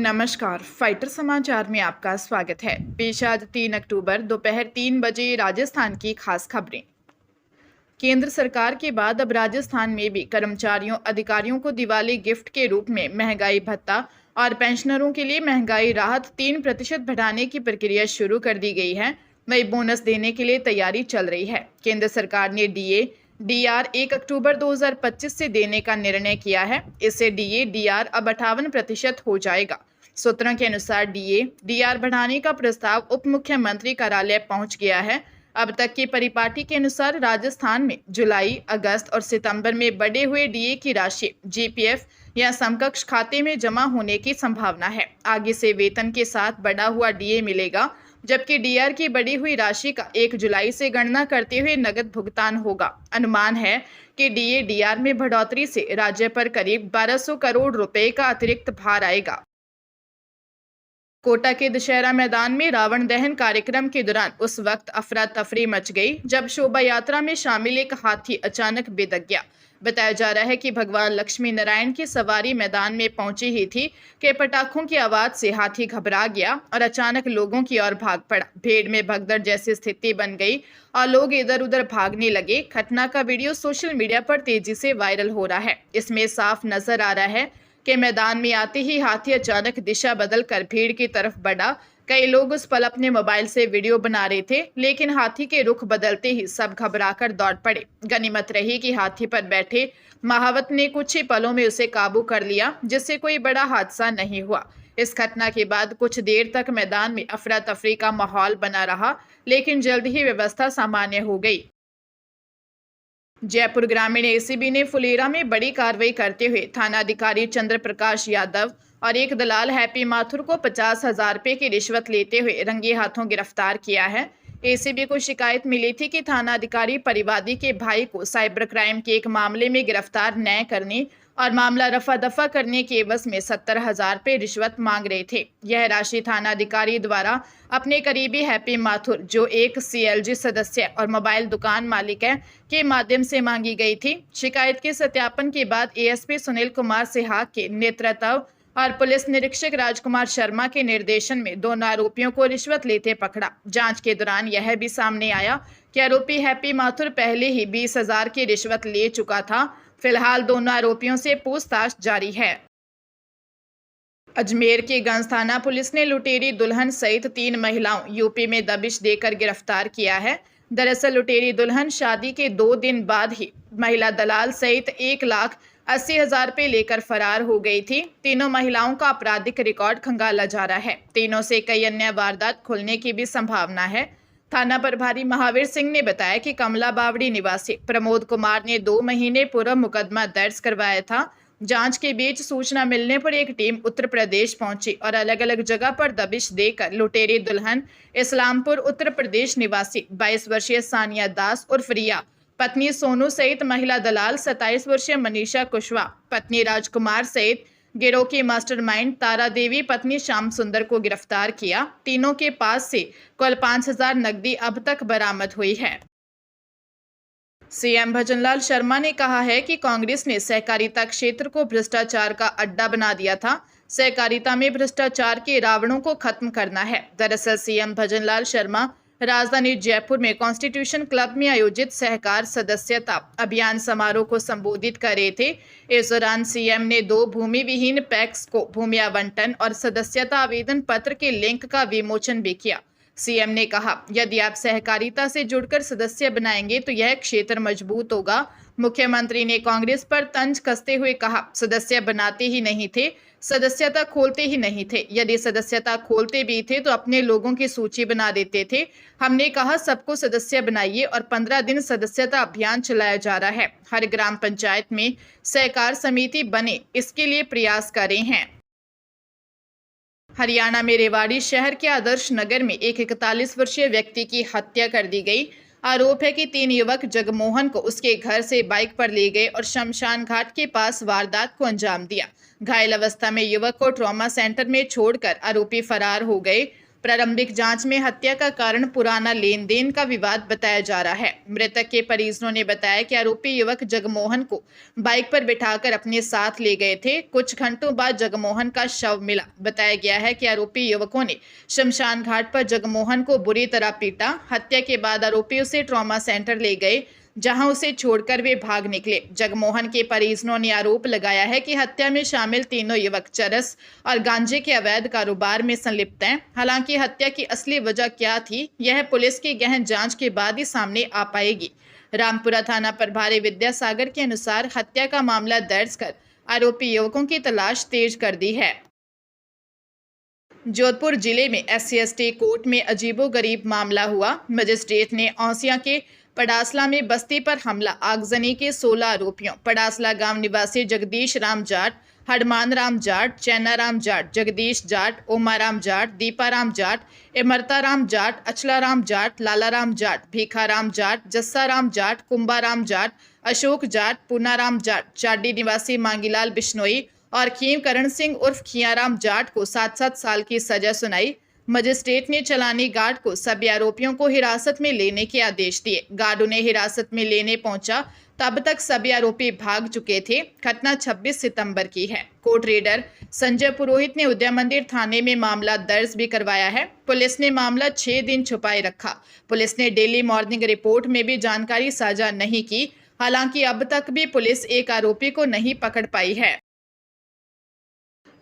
नमस्कार, फाइटर समाचार में आपका स्वागत है। पेश आज 3 अक्टूबर दोपहर 3 बजे राजस्थान की खास खबरें। केंद्र सरकार के बाद अब राजस्थान में भी कर्मचारियों अधिकारियों को दिवाली गिफ्ट के रूप में महंगाई भत्ता और पेंशनरों के लिए महंगाई राहत 3% बढ़ाने की प्रक्रिया शुरू कर दी गई है। वही बोनस देने के लिए तैयारी चल रही है। केंद्र सरकार ने डीआर 1 अक्टूबर 2025 से देने का निर्णय किया है। इससे डीआर अब 58% हो जाएगा। सूत्रों के अनुसार डीआर बढ़ाने का प्रस्ताव उप मुख्यमंत्री कार्यालय पहुंच गया है। अब तक की परिपाटी के अनुसार राजस्थान में जुलाई, अगस्त और सितंबर में बढ़े हुए डीए की राशि जीपीएफ या समकक्ष खाते में जमा होने की संभावना है। आगे से वेतन के साथ बढ़ा हुआ डीए मिलेगा, जबकि डीआर की बढ़ी हुई राशि का 1 जुलाई से गणना करते हुए नगद भुगतान होगा। अनुमान है कि डीआर में बढ़ोतरी से राज्य पर करीब 1200 करोड़ रुपए का अतिरिक्त भार आएगा। कोटा के दशहरा मैदान में रावण दहन कार्यक्रम के दौरान उस वक्त अफरा तफरी मच गई जब शोभा यात्रा में शामिल एक हाथी अचानक बेदक गया। बताया जा रहा है कि भगवान लक्ष्मी नारायण की सवारी मैदान में पहुंची ही थी कि पटाखों की आवाज से हाथी घबरा गया और अचानक लोगों की ओर भाग पड़ा। भीड़ में भगदड़ जैसी स्थिति बन गई और लोग इधर उधर भागने लगे। घटना का वीडियो सोशल मीडिया पर तेजी से वायरल हो रहा है। इसमें साफ नजर आ रहा है कि मैदान में आते ही हाथी अचानक दिशा बदलकर भीड़ की तरफ बढ़ा। कई लोग उस पल अपने मोबाइल से वीडियो बना रहे थे, लेकिन हाथी के रुख बदलते ही सब घबराकर दौड़ पड़े। गनीमत रही कि हाथी पर बैठे महावत ने कुछ ही पलों में उसे काबू कर लिया, जिससे कोई बड़ा हादसा नहीं हुआ। इस घटना के बाद कुछ देर तक मैदान में अफरा तफरी का माहौल बना रहा, लेकिन जल्द ही व्यवस्था सामान्य हो गई। जयपुर ग्रामीण एसीबी ने फुलेरा में बड़ी कार्रवाई करते हुए थानाधिकारी चंद्र प्रकाश यादव और एक दलाल हैप्पी माथुर को 50,000 रुपए की रिश्वत लेते हुए रंगे हाथों गिरफ्तार किया है। एसीबी को शिकायत मिली थी कि थानाधिकारी परिवादी के भाई को साइबर क्राइम के एक मामले में गिरफ्तार न करने और मामला रफा दफा करने के एवज में 70,000 रुपए रिश्वत मांग रहे थे। यह राशि थानाधिकारी द्वारा अपने करीबी हैप्पी माथुर, जो एक सीएलजी सदस्य और मोबाइल दुकान मालिक है, के माध्यम से मांगी गई थी। शिकायत के सत्यापन के बाद एएसपी सुनील कुमार सिहाग के नेतृत्व और पुलिस निरीक्षक राजकुमार शर्मा के निर्देशन में दोनों आरोपियों को रिश्वत लेते पकड़ा। जांच के दौरान यह भी सामने आया कि आरोपी हैप्पी माथुर पहले ही 20,000 की रिश्वत ले चुका था। फिलहाल दोनों आरोपियों से पूछताछ जारी है। अजमेर के गंज थाना पुलिस ने लुटेरी दुल्हन सहित 3 महिलाओं यूपी में दबिश देकर गिरफ्तार किया है। दरअसल लुटेरी दुल्हन शादी के 2 दिन बाद ही महिला दलाल सहित 1,80,000 रुपए लेकर फरार हो गई थी। तीनों महिलाओं का आपराधिक रिकॉर्ड खंगाला जा रहा है। तीनों से कई अन्य वारदात खुलने की भी संभावना है। थाना प्रभारी महावीर सिंह ने बताया कि कमला बावड़ी निवासी प्रमोद कुमार ने 2 महीने पूर्व मुकदमा दर्ज करवाया था। जांच के बीच सूचना मिलने पर एक टीम उत्तर प्रदेश पहुंची और अलग अलग जगह पर दबिश देकर लुटेरी दुल्हन इस्लामपुर उत्तर प्रदेश निवासी 22 वर्षीय सानिया दास उर्फ रिया, पत्नी सोनू सहित महिला दलाल 27 वर्षीय मनीषा कुशवाहा, पत्नी राजकुमार सहित गिरोह की मास्टरमाइंड तारा देवी पत्नी श्याम सुंदर को गिरफ्तार किया। तीनों के पास से कुल 5,000 नकदी अब तक बरामद हुई है। सीएम भजनलाल शर्मा ने कहा है कि कांग्रेस ने सहकारिता क्षेत्र को भ्रष्टाचार का अड्डा बना दिया था। सहकारिता में भ्रष्टाचार के रावणों को खत्म करना है। दरअसल सीएम भजनलाल शर्मा राजधानी जयपुर में कॉन्स्टिट्यूशन क्लब में आयोजित सहकार सदस्यता अभियान समारोह को संबोधित कर रहे थे। इस दौरान सीएम ने 2 भूमि विहीन पैक्स को भूमि आवंटन और सदस्यता आवेदन पत्र के लिंक का विमोचन भी किया। सीएम ने कहा, यदि आप सहकारिता से जुड़कर सदस्य बनाएंगे तो यह क्षेत्र मजबूत होगा। मुख्यमंत्री ने कांग्रेस पर तंज कसते हुए कहा, सदस्य बनाते ही नहीं थे, सदस्यता खोलते ही नहीं थे। यदि सदस्यता खोलते भी थे तो अपने लोगों की सूची बना देते थे। हमने कहा सबको सदस्य बनाइए और 15 दिन सदस्यता अभियान चलाया जा रहा है। हर ग्राम पंचायत में सहकार समिति बने, इसके लिए प्रयास कर रहे हैं। हरियाणा में रेवाड़ी शहर के आदर्श नगर में एक 41 वर्षीय व्यक्ति की हत्या कर दी गई। आरोप है कि 3 युवक जगमोहन को उसके घर से बाइक पर ले गए और शमशान घाट के पास वारदात को अंजाम दिया। घायल अवस्था में युवक को ट्रॉमा सेंटर में छोड़कर आरोपी फरार हो गए। प्रारंभिक जांच में हत्या का कारण पुराना लेन देन का विवाद बताया जा रहा है। मृतक के परिजनों ने बताया कि आरोपी युवक जगमोहन को बाइक पर बिठाकर अपने साथ ले गए थे। कुछ घंटों बाद जगमोहन का शव मिला। बताया गया है कि आरोपी युवकों ने शमशान घाट पर जगमोहन को बुरी तरह पीटा। हत्या के बाद आरोपी उसे ट्रॉमा सेंटर ले गए, जहां उसे छोड़कर वे भाग निकले। जगमोहन के परिजनों ने आरोप लगाया है कि हत्या में शामिल तीनों युवक चरस और गांजे के अवैध कारोबार में संलिप्त हैं। हालांकि हत्या की असली वजह क्या थी, यह पुलिस की गहन जांच के बाद ही सामने आ पाएगी। रामपुरा थाना प्रभारी विद्यासागर के अनुसार हत्या का मामला दर्ज कर आरोपी युवकों की तलाश तेज कर दी है। जोधपुर जिले में SC/ST कोर्ट में अजीबोगरीब मामला हुआ। मजिस्ट्रेट ने औसिया के पडासला में बस्ती पर हमला, आगजनी के 16 आरोपियों पडासला गांव निवासी जगदीश राम जाट, हरमान राम जाट, चैना राम जाट, जगदीश जाट, ओमा राम जाट, दीपा राम जाट, इमरता राम जाट, अचला राम जाट, लाला राम जाट, भीखा राम जाट, जस्सा राम जाट, कुंभा राम जाट, अशोक जाट, पूना राम जाट, चाडी निवासी मांगीलाल बिश्नोई और खीमकरण सिंह उर्फ खियाराम जाट को 7-7 साल की सजा सुनाई। मजिस्ट्रेट ने चलानी गार्ड को सभी आरोपियों को हिरासत में लेने के आदेश दिए। गार्ड उन्हें हिरासत में लेने पहुंचा, तब तक सभी आरोपी भाग चुके थे। घटना 26 सितंबर की है। कोर्ट रेडर संजय पुरोहित ने उदय मंदिर थाने में मामला दर्ज भी करवाया है। पुलिस ने मामला 6 दिन छुपाए रखा। पुलिस ने डेली मॉर्निंग रिपोर्ट में भी जानकारी साझा नहीं की। हालांकि अब तक भी पुलिस एक आरोपी को नहीं पकड़ पाई है।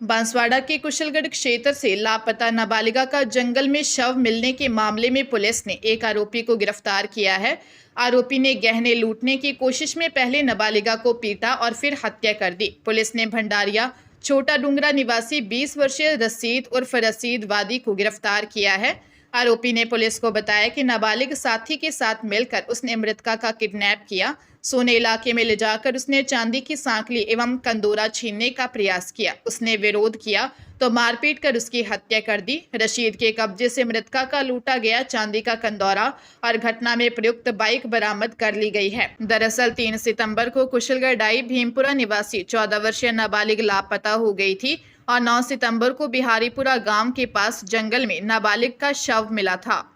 बांसवाड़ा के कुशलगढ़ क्षेत्र से लापता नाबालिगा का जंगल में शव मिलने के मामले में पुलिस ने एक आरोपी को गिरफ्तार किया है। आरोपी ने गहने लूटने की कोशिश में पहले नाबालिगा को पीटा और फिर हत्या कर दी। पुलिस ने भंडारिया छोटा डूंगरा निवासी 20 वर्षीय रसीद उर्फ रसीद वादी को गिरफ्तार किया है। आरोपी ने पुलिस को बताया कि नाबालिग साथी के साथ मिलकर उसने मृतका का किडनैप किया। सोने इलाके में ले जाकर उसने चांदी की सांकली एवं कंदोरा छीनने का प्रयास किया। उसने विरोध किया तो मारपीट कर उसकी हत्या कर दी। रशीद के कब्जे से मृतका का लूटा गया चांदी का कंदौरा और घटना में प्रयुक्त बाइक बरामद कर ली गई है। दरअसल 3 सितंबर को कुशलगढ़ डाई भीमपुरा निवासी 14 वर्षीय नाबालिग लापता हो गई थी और 9 सितंबर को बिहारीपुरा गांव के पास जंगल में नाबालिग का शव मिला था।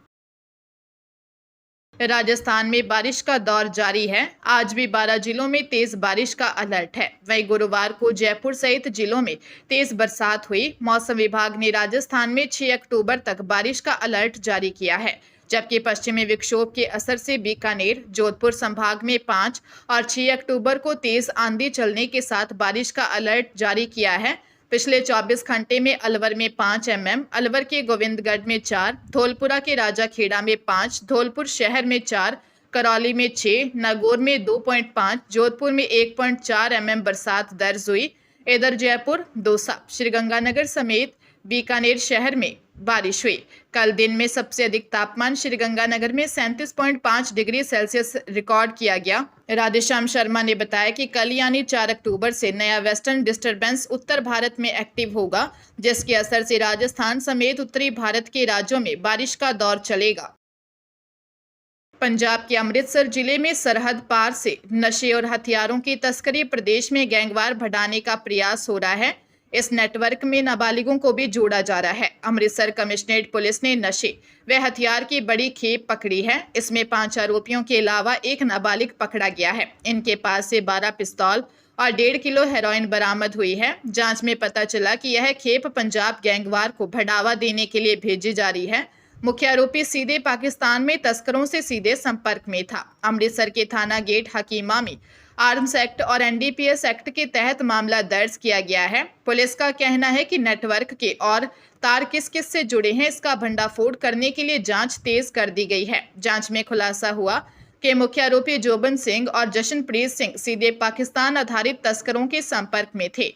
राजस्थान में बारिश का दौर जारी है। आज भी 12 जिलों में तेज बारिश का अलर्ट है। वहीं गुरुवार को जयपुर सहित जिलों में तेज बरसात हुई। मौसम विभाग ने राजस्थान में 6 अक्टूबर तक बारिश का अलर्ट जारी किया है, जबकि पश्चिमी विक्षोभ के असर से बीकानेर, जोधपुर संभाग में 5 और 6 अक्टूबर को तेज आंधी चलने के साथ बारिश का अलर्ट जारी किया है। पिछले 24 घंटे में अलवर में 5 mm, अलवर के गोविंदगढ़ में 4, धौलपुरा के राजाखेड़ा में 5, धौलपुर शहर में 4, करौली में 6, नागौर में 2.5, जोधपुर में 1.4 mm बरसात दर्ज हुई। इधर जयपुर, दौसा, श्रीगंगानगर समेत बीकानेर शहर में बारिश हुई। कल दिन में सबसे अधिक तापमान श्रीगंगानगर में 37.5 डिग्री सेल्सियस रिकॉर्ड किया गया। राधेश्याम शर्मा ने बताया कि कल यानी 4 अक्टूबर से नया वेस्टर्न डिस्टर्बेंस उत्तर भारत में एक्टिव होगा, जिसके असर से राजस्थान समेत उत्तरी भारत के राज्यों में बारिश का दौर चलेगा। पंजाब के अमृतसर जिले में सरहद पार से नशे और हथियारों की तस्करी प्रदेश में गैंगवार बढ़ाने का प्रयास हो रहा है। इस नेटवर्क में नाबालिगों को भी जोड़ा जा रहा है। अमृतसर कमिश्नरेट पुलिस ने नशे व हथियार की बड़ी खेप पकड़ी है। इसमें 5 आरोपियों के अलावा एक नाबालिग पकड़ा गया है। इनके पास से 12 पिस्तौल और 1.5 किलो हेरोइन बरामद हुई है। जांच में पता चला कि यह खेप पंजाब गैंगवार को बढ़ावा देने के लिए भेजी जा रही है। मुख्य आरोपी सीधे पाकिस्तान में तस्करों से सीधे संपर्क में था। अमृतसर के थाना गेट हकीमा में आर्म्स एक्ट और NDPS एक्ट के तहत मामला दर्ज किया गया है। पुलिस का कहना है कि नेटवर्क के और तार किस किस से जुड़े हैं, इसका भंडाफोड़ करने के लिए जांच तेज कर दी गई है। जांच में खुलासा हुआ कि मुख्य आरोपी जोबन सिंह और जशनप्रीत सिंह सीधे पाकिस्तान आधारित तस्करों के संपर्क में थे।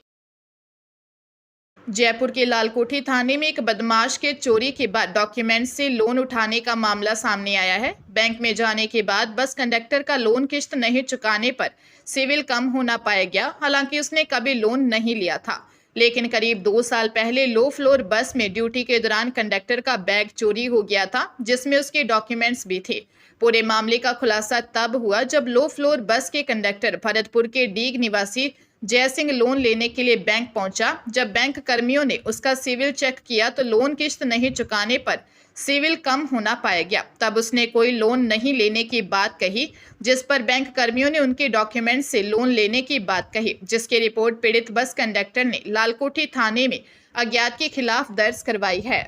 जयपुर के लालकोठी थाने में एक बदमाश के चोरी के बाद डॉक्यूमेंट से लोन उठाने का मामला सामने आया है। बैंक में जाने के बाद बस कंडक्टर का लोन किश्त नहीं चुकाने पर सिविल कम होना पाया गया। हालांकि उसने कभी लोन नहीं लिया था, लेकिन करीब 2 साल पहले लो फ्लोर बस में ड्यूटी के दौरान कंडक्टर का बैग चोरी हो गया था, जिसमें उसके डॉक्यूमेंट्स भी थे। पूरे मामले का खुलासा तब हुआ जब लो फ्लोर बस के कंडक्टर भरतपुर के डीग निवासी जय सिंह लोन लेने के लिए बैंक पहुंचा। जब बैंक कर्मियों ने उसका सिविल चेक किया तो लोन किश्त नहीं चुकाने पर सिविल कम होना पाया गया। तब उसने कोई लोन नहीं लेने की बात कही, जिस पर बैंक कर्मियों ने उनके डॉक्यूमेंट से लोन लेने की बात कही, जिसकी रिपोर्ट पीड़ित बस कंडक्टर ने लालकोठी थाने में अज्ञात के खिलाफ दर्ज करवाई है।